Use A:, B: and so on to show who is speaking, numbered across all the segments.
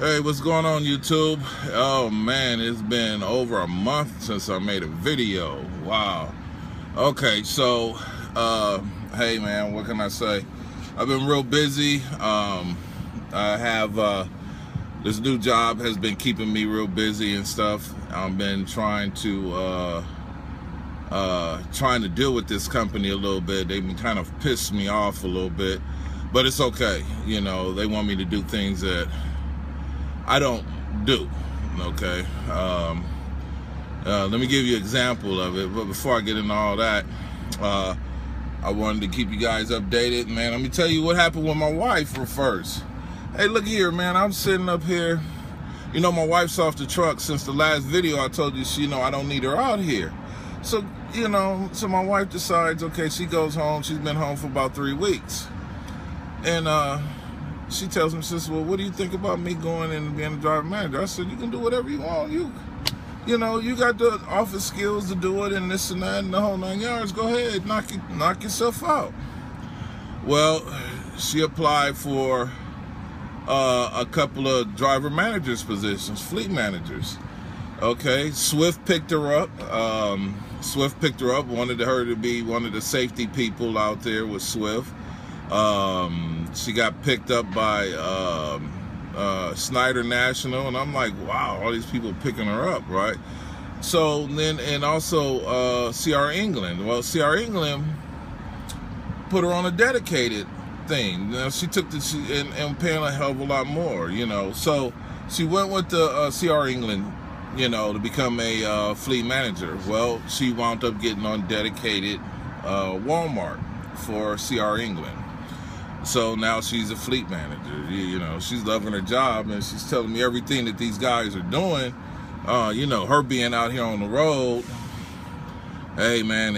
A: Hey, what's going on, YouTube? Oh man, it's been over a month since I made a video. Wow. Okay, so hey man, what can I say? I've been real busy. I have this new job has been keeping me real busy and stuff. I've been trying to deal with this company a little bit. They've been kind of pissed me off a little bit, but it's okay. You know, they want me to do things that I don't do. Okay. Let me give you an example of it. But before I get into all that, I wanted to keep you guys updated. Man, let me tell you what happened with my wife first. Hey, look here, man. I'm sitting up here. You know, my wife's off the truck since the last video. I told you, I don't need her out here. So, so my wife decides, okay, she goes home. She's been home for about 3 weeks. And, she tells me, she says, well, what do you think about me going and being a driver manager? I said, you can do whatever you want. You got the office skills to do it and this and that and the whole 9 yards. Go ahead, knock yourself out. Well, she applied for a couple of driver managers positions, fleet managers. Okay, Swift picked her up. Wanted her to be one of the safety people out there with Swift. She got picked up by Snyder National, and I'm like, wow, all these people picking her up, right? So then, and also CR England. Well, CR England put her on a dedicated thing. Now she took and paying a hell of a lot more, So she went with the CR England, to become a fleet manager. Well, she wound up getting on dedicated Walmart for CR England. So now she's a fleet manager. She's loving her job, and she's telling me everything that these guys are doing. Her being out here on the road. Hey man,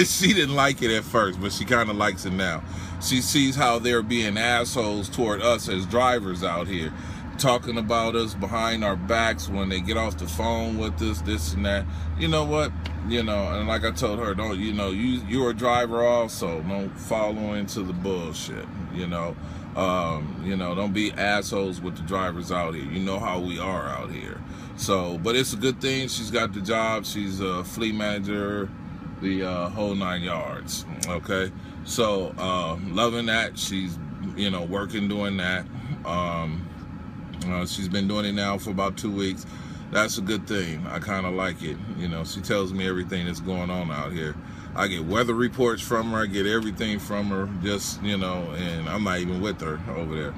A: she didn't like it at first, but she kind of likes it now. She sees how they're being assholes toward us as drivers out here, talking about us behind our backs when they get off the phone with us, this and that. You know what? And like I told her, don't, you're a driver also. Don't follow into the bullshit. Don't be assholes with the drivers out here. You know how we are out here. So, but it's a good thing. She's got the job. She's a fleet manager, the whole 9 yards. Okay. So, loving that. She's, working doing that. She's been doing it now for about 2 weeks. That's a good thing. I kind of like it. She tells me everything that's going on out here. I get weather reports from her. I get everything from her. Just, and I'm not even with her over there.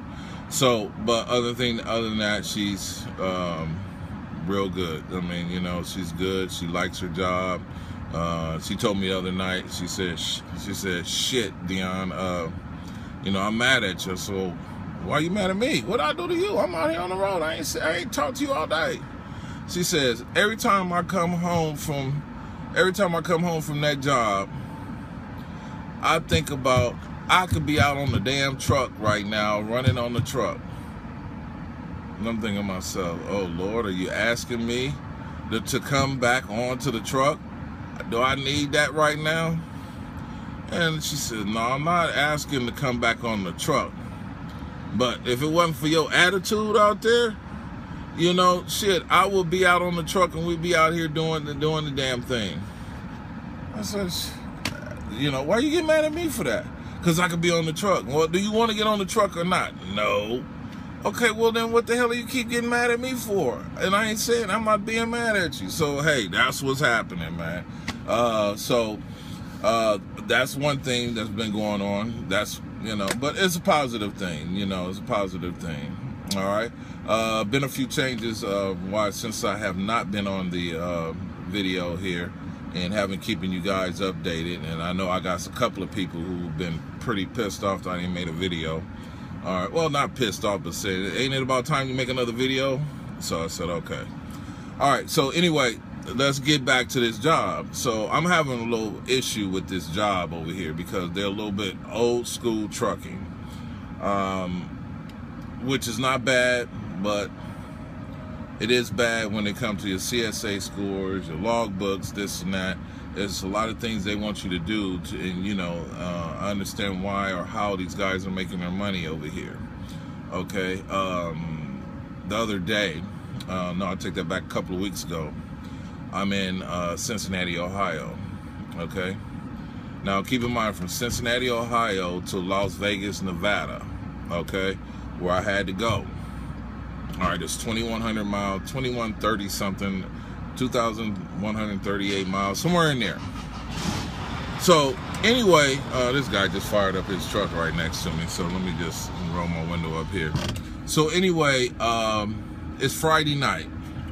A: So, but other than that, she's real good. I mean, she's good. She likes her job. She told me the other night. She said, shit, Dion. I'm mad at you. So why you mad at me? What I do to you? I'm out here on the road. I ain't talked to you all day. She says, every time I come home from that job, I think about, I could be out on the damn truck right now, running on the truck. And I'm thinking to myself, oh Lord, are you asking me to come back onto the truck? Do I need that right now? And she said, no, I'm not asking to come back on the truck. But if it wasn't for your attitude out there, shit, I would be out on the truck and we'd be out here doing the damn thing. I said, why you get mad at me for that? Because I could be on the truck. Well, do you want to get on the truck or not? No. Okay, well then what the hell do you keep getting mad at me for? And I ain't saying I'm not being mad at you. So, hey, that's what's happening, man. That's one thing that's been going on. That's, but it's a positive thing. It's a positive thing. All right. Been a few changes since I have not been on the video here and haven't keeping you guys updated. And I know I got a couple of people who've been pretty pissed off that I didn't make a video. All right. Well, not pissed off, but said, ain't it about time you make another video? So I said, okay. All right. So anyway, let's get back to this job. So I'm having a little issue with this job over here because they're a little bit old school trucking, which is not bad, but it is bad when it comes to your CSA scores, your logbooks, this and that. There's a lot of things they want you to do and understand why or how these guys are making their money over here. Okay. the other day, no, I take that back, a couple of weeks ago, I'm in Cincinnati, Ohio, okay? Now, keep in mind, from Cincinnati, Ohio to Las Vegas, Nevada, okay, where I had to go. All right, it's 2,100 miles, 2,130 something, 2,138 miles, somewhere in there. So, anyway, this guy just fired up his truck right next to me, so let me just roll my window up here. So, anyway, it's Friday night,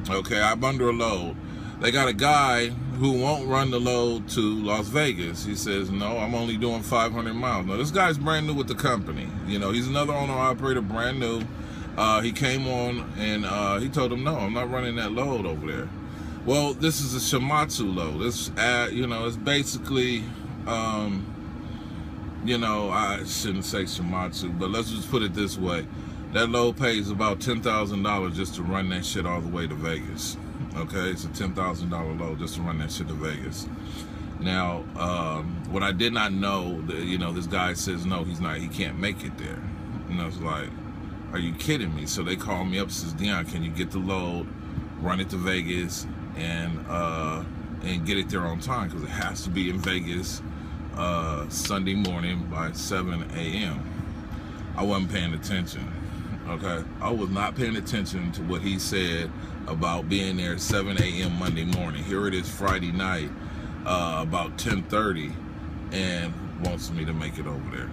A: okay, I'm under a load. They got a guy who won't run the load to Las Vegas. He says, no, I'm only doing 500 miles. Now, this guy's brand new with the company. You know, he's another owner-operator, brand new. He came on and he told him, no, I'm not running that load over there. Well, this is a Shimatsu load. It's, you know, it's basically, you know, I shouldn't say Shimatsu, but let's just put it this way. That load pays about $10,000 just to run that shit all the way to Vegas. Okay, it's a $10,000 load just to run that shit to Vegas. Now, what I did not know, you know, this guy says, no, he's not, he can't make it there. And I was like, are you kidding me? So they called me up and says, Dion, can you get the load, run it to Vegas, and get it there on time? Because it has to be in Vegas Sunday morning by 7 a.m. I wasn't paying attention, okay? I was not paying attention to what he said about being there 7 a.m. Monday morning. Here it is Friday night, about 10:30, and wants me to make it over there,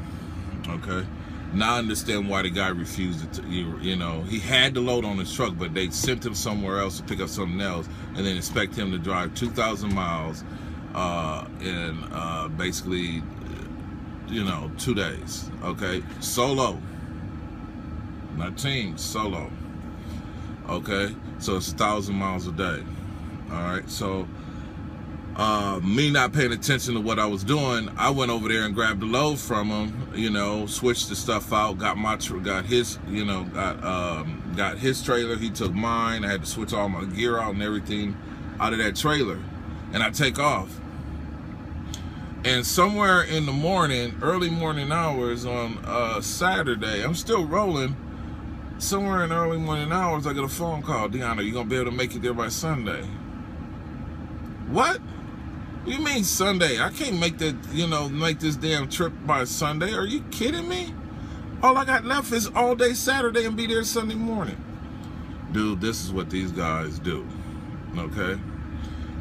A: okay? Now I understand why the guy refused it. You know, he had the load on his truck, but they sent him somewhere else to pick up something else, and then expect him to drive 2,000 miles in basically, you know, 2 days. Okay, solo, not team, solo. Okay, so it's 1,000 miles a day. All right, so me not paying attention to what I was doing, I went over there and grabbed the load from him, you know, switched the stuff out, got his, you know, got his trailer, he took mine. I had to switch all my gear out and everything out of that trailer, and I take off. And somewhere in the morning, early morning hours on Saturday, I'm still rolling. Somewhere in the early morning hours, I get a phone call. Dion, are you gonna be able to make it there by Sunday? What? What do you mean Sunday? I can't make that, you know, make this damn trip by Sunday. Are you kidding me? All I got left is all day Saturday and be there Sunday morning. Dude, this is what these guys do, okay?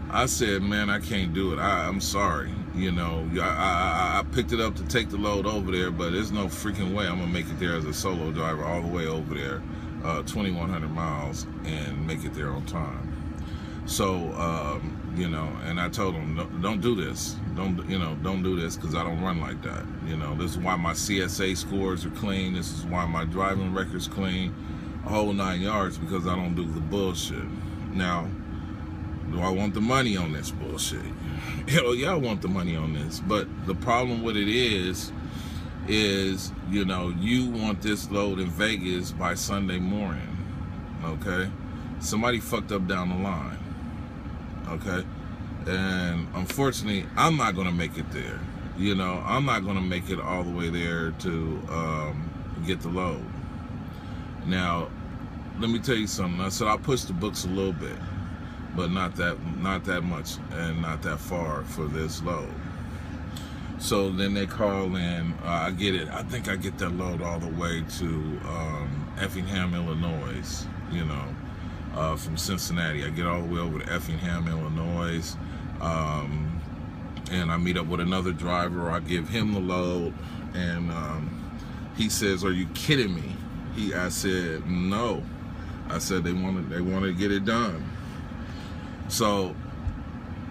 A: I said, man, I can't do it. I'm sorry. You know, I picked it up to take the load over there, but there's no freaking way I'm going to make it there as a solo driver all the way over there, 2,100 miles, and make it there on time. So, you know, and I told him, don't do this. Don't do this, because I don't run like that. You know, this is why my CSA scores are clean. This is why my driving record's clean, a whole 9 yards, because I don't do the bullshit. Now, do I want the money on this bullshit? Hell yeah, I want the money on this. But the problem with it is, you know, you want this load in Vegas by Sunday morning, okay? Somebody fucked up down the line, okay? And unfortunately, I'm not gonna make it there. You know, I'm not gonna make it all the way there to get the load. Now, let me tell you something. I said I'll push the books a little bit, but not that much and not that far for this load. So then they call in, I get it. I think I get that load all the way to Effingham, Illinois, you know, from Cincinnati. I get all the way over to Effingham, Illinois, and I meet up with another driver. I give him the load, and he says, "Are you kidding me?" I said, "No." I said they wanted to get it done. So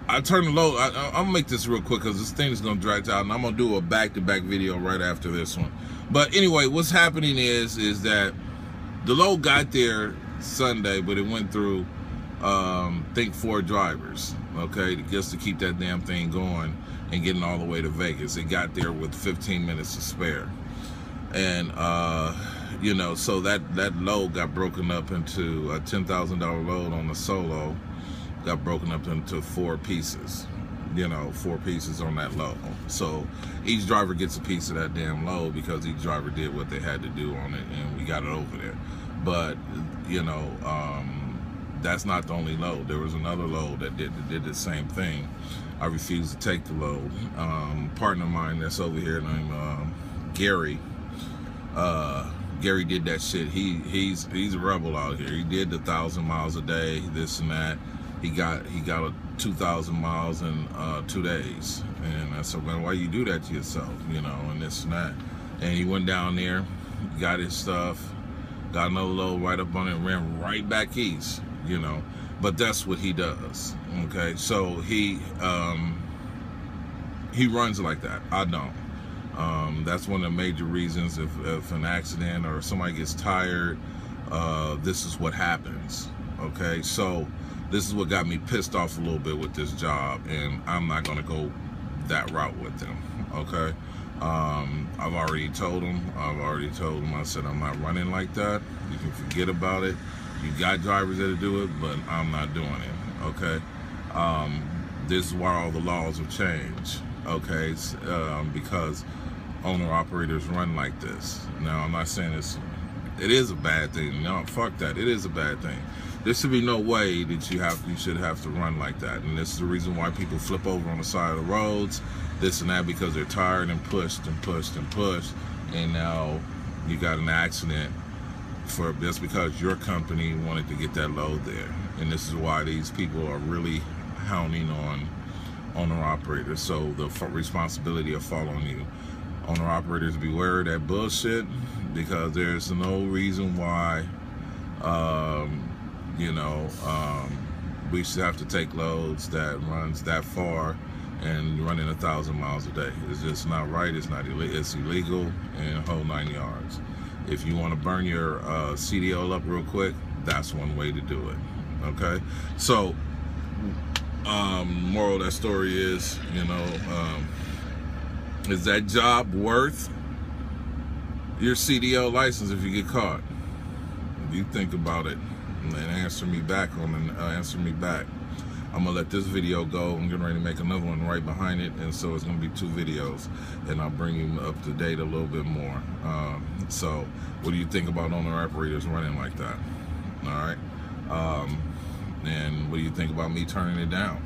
A: I turn the load. I'll make this real quick because this thing is going to drag out, and I'm going to do a back-to-back video right after this one. But anyway, what's happening is that the load got there Sunday, but it went through, I think, 4 drivers, okay, just to keep that damn thing going and getting all the way to Vegas. It got there with 15 minutes to spare. And, you know, so that load got broken up into a $10,000 load on the solo. Got broken up into 4 pieces, you know, 4 pieces on that load. So each driver gets a piece of that damn load because each driver did what they had to do on it, and we got it over there. But you know, that's not the only load. There was another load that did the same thing. I refused to take the load. Partner of mine that's over here named Gary. Gary did that shit. He's a rebel out here. He did the 1,000 miles a day, this and that. He got a 2,000 miles in 2 days. And I said, man, why you do that to yourself? You know, and this and that. And he went down there, got his stuff, got another load right up on it, and ran right back east. You know, but that's what he does. Okay, so he runs like that. I don't. That's one of the major reasons if an accident or somebody gets tired, this is what happens. Okay, so this is what got me pissed off a little bit with this job, and I'm not gonna go that route with them. Okay, I've already told them. I said I'm not running like that. You can forget about it. You got drivers that'll do it, but I'm not doing it. Okay, this is why all the laws have changed. Okay, because owner-operators run like this. Now, I'm not saying it is a bad thing. No, fuck that. It is a bad thing. There should be no way that you should have to run like that. And this is the reason why people flip over on the side of the roads, this and that, because they're tired and pushed and pushed and pushed. And now you got an accident just because your company wanted to get that load there. And this is why these people are really hounding on owner-operators. So the responsibility of following you. Owner-operators, beware of that bullshit, because there's no reason why we should have to take loads that runs that far and running 1,000 miles a day. It's just not right. It's not illegal. It's illegal and a whole 9 yards. If you want to burn your CDL up real quick, that's one way to do it. Okay, so moral of that story is, is that job worth your CDL license if you get caught? If you think about it and answer me back. I'm gonna let this video go. I'm getting ready to make another one right behind it, and so it's gonna be 2 videos, and I'll bring you up to date a little bit more. So what do you think about owner-operators running like that? All right, and what do you think about me turning it down?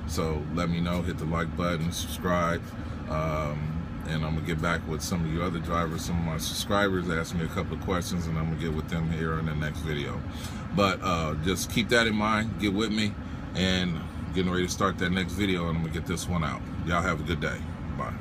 A: So let me know. Hit the like button, subscribe, and I'm gonna get back with some of you other drivers. Some of my subscribers asked me a couple of questions, and I'm gonna get with them here in the next video. But just keep that in mind. Get with me, and getting ready to start that next video, and I'm gonna get this one out. Y'all have a good day. Bye.